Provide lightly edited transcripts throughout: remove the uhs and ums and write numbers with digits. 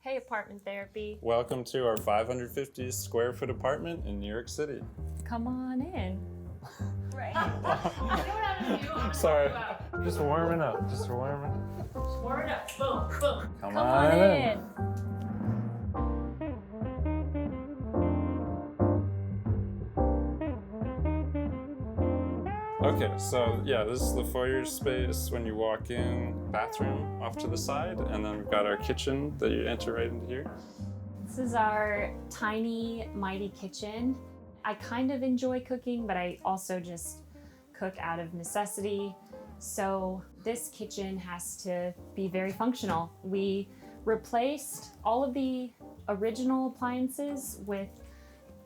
Hey, apartment therapy. Welcome to our 550 square foot apartment in New York City. Come on in. Right? Sorry, just warming up, Warm it up. Boom, boom. Come on in. Okay, so yeah, this is the foyer space when you walk in, bathroom off to the side, and then we've got our kitchen that you enter right into here. This is our tiny, mighty kitchen. I kind of enjoy cooking, but I also just cook out of necessity. So this kitchen has to be very functional. We replaced all of the original appliances with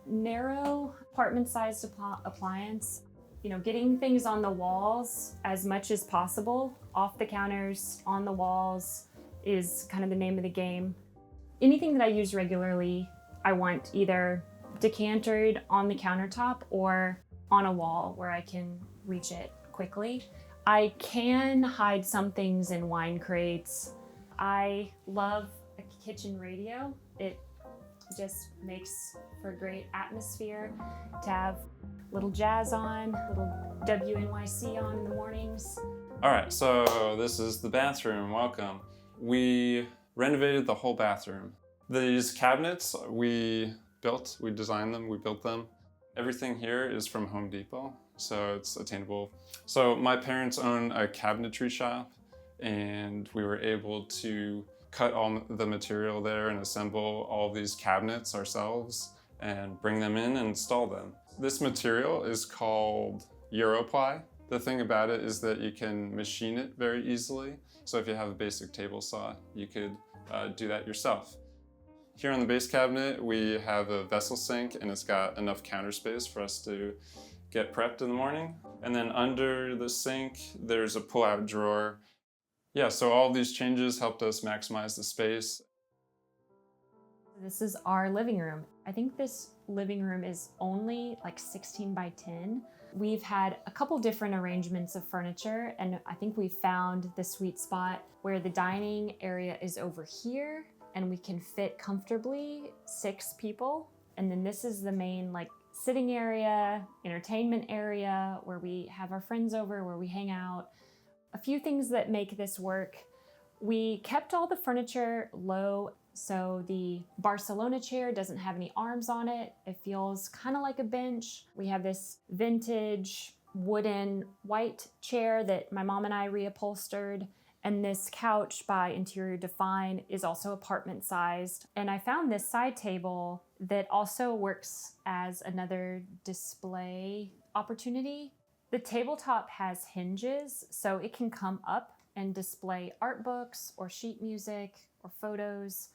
narrow apartment-sized appliance. You know, getting things on the walls as much as possible, off the counters, on the walls, is kind of the name of the game. Anything that I use regularly, I want either decantered on the countertop or on a wall where I can reach it quickly. I can hide some things in wine crates. I love a kitchen radio. It just makes for a great atmosphere to have little jazz on, little WNYC on in the mornings. All right, so this is the bathroom. Welcome. We renovated the whole bathroom. These cabinets we built, we designed them, we built them. Everything here is from Home Depot, so it's attainable. So my parents own a cabinetry shop, and we were able to cut all the material there and assemble all these cabinets ourselves and bring them in and install them. This material is called Europly. The thing about it is that you can machine it very easily. So if you have a basic table saw, you could do that yourself. Here on the base cabinet, we have a vessel sink, and it's got enough counter space for us to get prepped in the morning. And then under the sink, there's a pull-out drawer. Yeah, so all these changes helped us maximize the space. This is our living room. I think this living room is only like 16 by 10. We've had a couple different arrangements of furniture, and I think we found the sweet spot where the dining area is over here and we can fit comfortably 6 people. And then this is the main like sitting area, entertainment area where we have our friends over, where we hang out. A few things that make this work. We kept all the furniture low, so the Barcelona chair doesn't have any arms on it. It feels kind of like a bench. We have this vintage wooden white chair that my mom and I reupholstered. And this couch by Interior Define is also apartment sized. And I found this side table that also works as another display opportunity. The tabletop has hinges, so it can come up and display art books or sheet music or photos.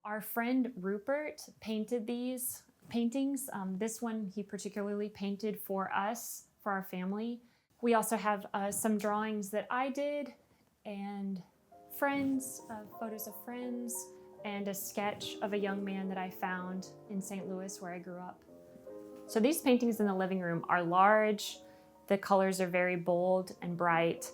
Our friend Rupert painted these paintings. This one he particularly painted for us, for our family. We also have some drawings that I did, and friends, photos of friends, and a sketch of a young man that I found in St. Louis where I grew up. So these paintings in the living room are large. The colors are very bold and bright.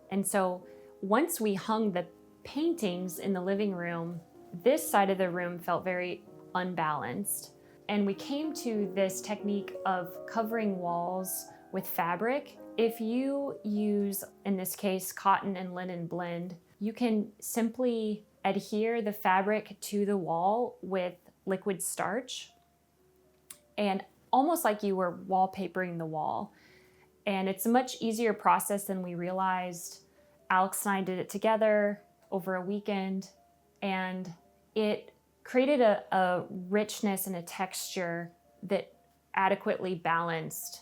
And so once we hung the paintings in the living room, this side of the room felt very unbalanced. And we came to this technique of covering walls with fabric. If you use, in this case, cotton and linen blend, you can simply adhere the fabric to the wall with liquid starch, and almost like you were wallpapering the wall. And it's a much easier process than we realized. Alex and I did it together over a weekend, and it created a richness and a texture that adequately balanced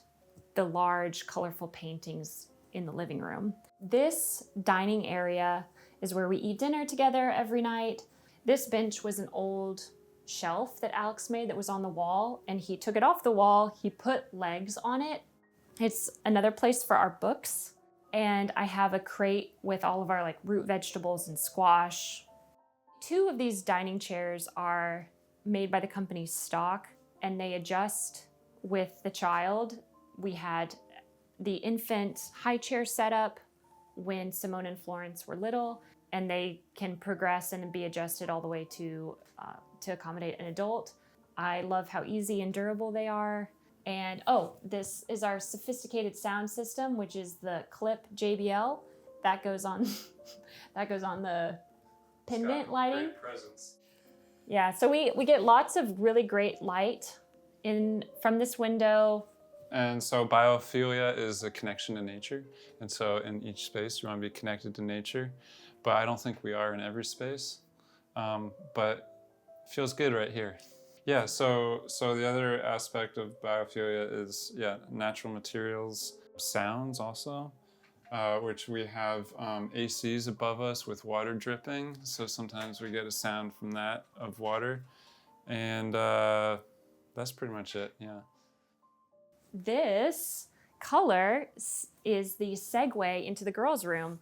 the large, colorful paintings in the living room. This dining area is where we eat dinner together every night. This bench was an old shelf that Alex made that was on the wall, and he took it off the wall, he put legs on it. It's another place for our books, and I have a crate with all of our like root vegetables and squash. 2 of these dining chairs are made by the company Stock, and they adjust with the child. We had the infant high chair set up when Simone and Florence were little, and they can progress and be adjusted all the way to accommodate an adult. I love how easy and durable they are. And this is our sophisticated sound system, which is the Clip JBL. That goes on the pendant lighting. Great presence. Yeah, so we get lots of really great light from this window. And so biophilia is a connection to nature. And so in each space, you want to be connected to nature. But I don't think we are in every space. But it feels good right here. Yeah, so the other aspect of biophilia is, natural materials, sounds also, which we have ACs above us with water dripping. So sometimes we get a sound from that of water. And that's pretty much it, yeah. This color is the segue into the girls' room.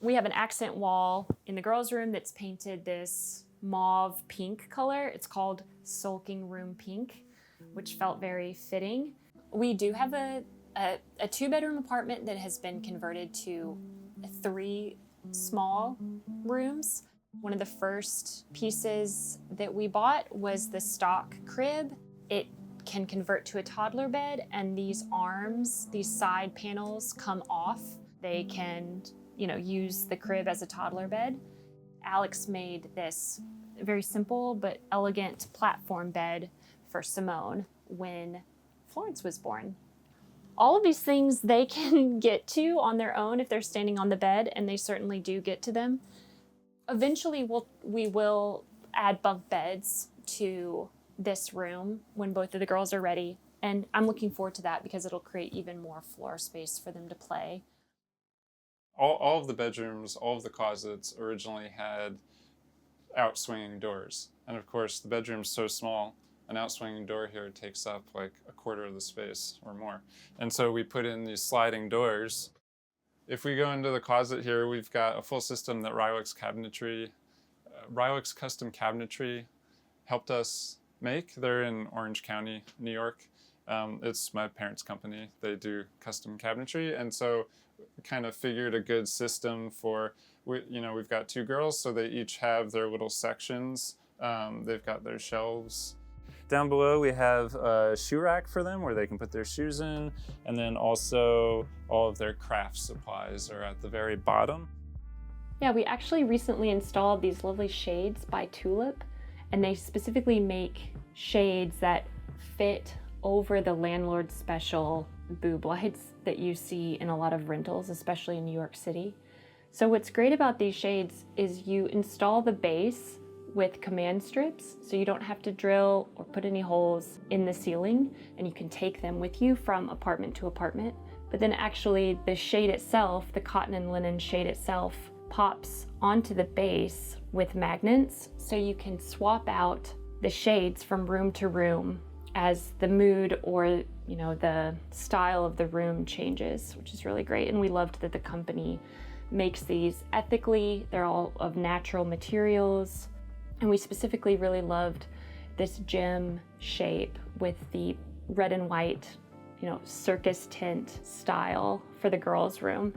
We have an accent wall in the girls' room that's painted this mauve pink color. It's called Sulking Room Pink, which felt very fitting. We do have a 2-bedroom apartment that has been converted to 3 small rooms. One of the first pieces that we bought was the stock crib. It can convert to a toddler bed, and these arms, these side panels come off. They can, use the crib as a toddler bed. Alex made this very simple but elegant platform bed for Simone when Florence was born. All of these things they can get to on their own if they're standing on the bed, and they certainly do get to them. Eventually, we will add bunk beds to this room when both of the girls are ready, and I'm looking forward to that because it'll create even more floor space for them to play. All of the bedrooms, all of the closets originally had outswinging doors. And of course, the bedroom's so small, an outswinging door here takes up like a quarter of the space or more. And so we put in these sliding doors. If we go into the closet here, we've got a full system that Rylix Custom Cabinetry helped us make. They're in Orange County, New York. It's my parents' company. They do custom cabinetry. And so we kind of figured a good system for, we've got 2 girls, so they each have their little sections. They've got their shelves. Down below, we have a shoe rack for them where they can put their shoes in. And then also all of their craft supplies are at the very bottom. Yeah, we actually recently installed these lovely shades by Tulip, and they specifically make shades that fit over the landlord special boob lights that you see in a lot of rentals, especially in New York City. So what's great about these shades is you install the base with command strips, so you don't have to drill or put any holes in the ceiling, and you can take them with you from apartment to apartment. But then actually the shade itself, the cotton and linen shade itself, pops onto the base with magnets, so you can swap out the shades from room to room as the mood or the style of the room changes, which is really great. And we loved that the company makes these ethically. They're all of natural materials. And we specifically really loved this gem shape with the red and white, circus tint style for the girls' room.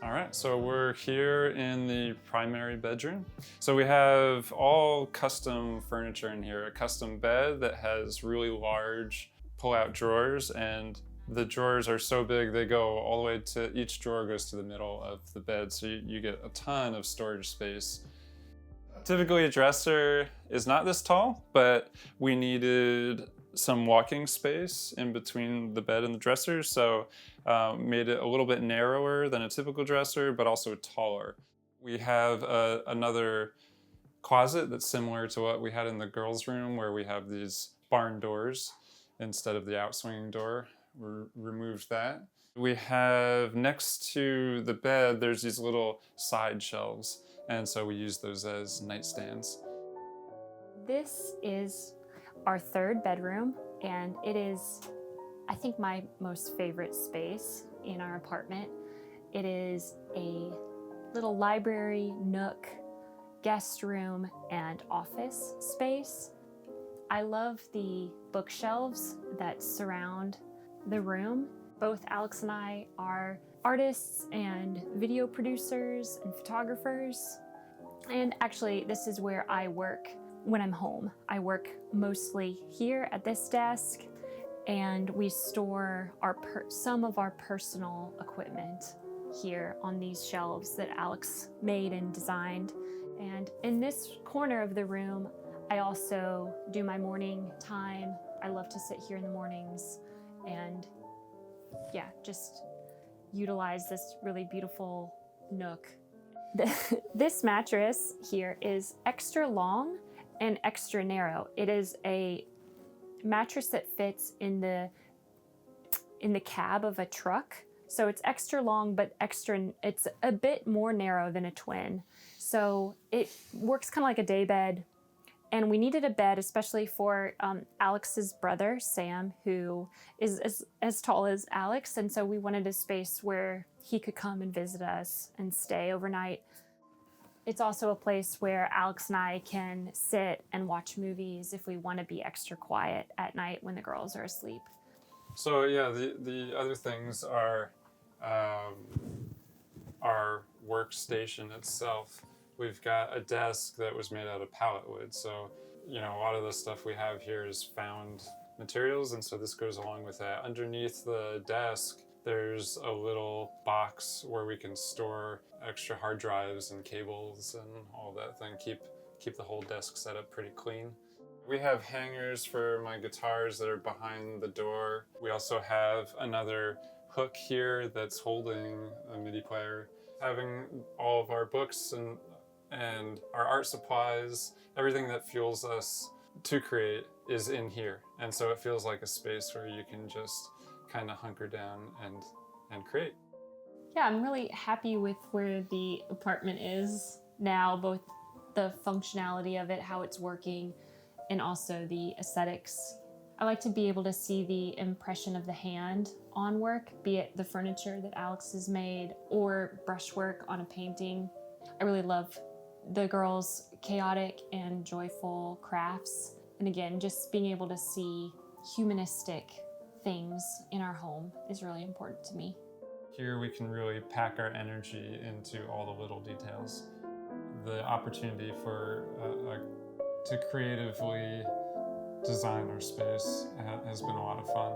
All right, so we're here in the primary bedroom. So we have all custom furniture in here, a custom bed that has really large pull-out drawers, and the drawers are so big they go all the way to, each drawer goes to the middle of the bed, so you get a ton of storage space. Typically a dresser is not this tall, but we needed some walking space in between the bed and the dresser, so made it a little bit narrower than a typical dresser, but also taller. We have another closet that's similar to what we had in the girls' room, where we have these barn doors instead of the outswinging door. We removed that. We have next to the bed, there's these little side shelves, and so we use those as nightstands. This is our 3rd bedroom, and it is, I think, my most favorite space in our apartment. It is a little library, nook, guest room, and office space. I love the bookshelves that surround the room. Both Alex and I are artists and video producers and photographers. And actually, this is where I work when I'm home. I work mostly here at this desk, and we store some of our personal equipment here on these shelves that Alex made and designed. And in this corner of the room, I also do my morning time. I love to sit here in the mornings and yeah, just utilize this really beautiful nook. This mattress here is extra long and extra narrow. It is a mattress that fits in the cab of a truck. So it's extra long, but it's a bit more narrow than a twin. So it works kind of like a day bed. And we needed a bed, especially for Alex's brother, Sam, who is as tall as Alex. And so we wanted a space where he could come and visit us and stay overnight. It's also a place where Alex and I can sit and watch movies if we want to be extra quiet at night when the girls are asleep. So yeah, the other things are our workstation itself. We've got a desk that was made out of pallet wood. So, you know, a lot of the stuff we have here is found materials, and so this goes along with that. Underneath the desk, there's a little box where we can store extra hard drives and cables and all that thing. Keep the whole desk set up pretty clean. We have hangers for my guitars that are behind the door. We also have another hook here that's holding a MIDI player. Having all of our books and our art supplies, everything that fuels us to create is in here. And so it feels like a space where you can just kind of hunker down and create. Yeah, I'm really happy with where the apartment is now, both the functionality of it, how it's working, and also the aesthetics. I like to be able to see the impression of the hand on work, be it the furniture that Alex has made or brushwork on a painting. I really love the girls' chaotic and joyful crafts. And again, just being able to see humanistic things in our home is really important to me. Here we can really pack our energy into all the little details. The opportunity for to creatively design our space has been a lot of fun.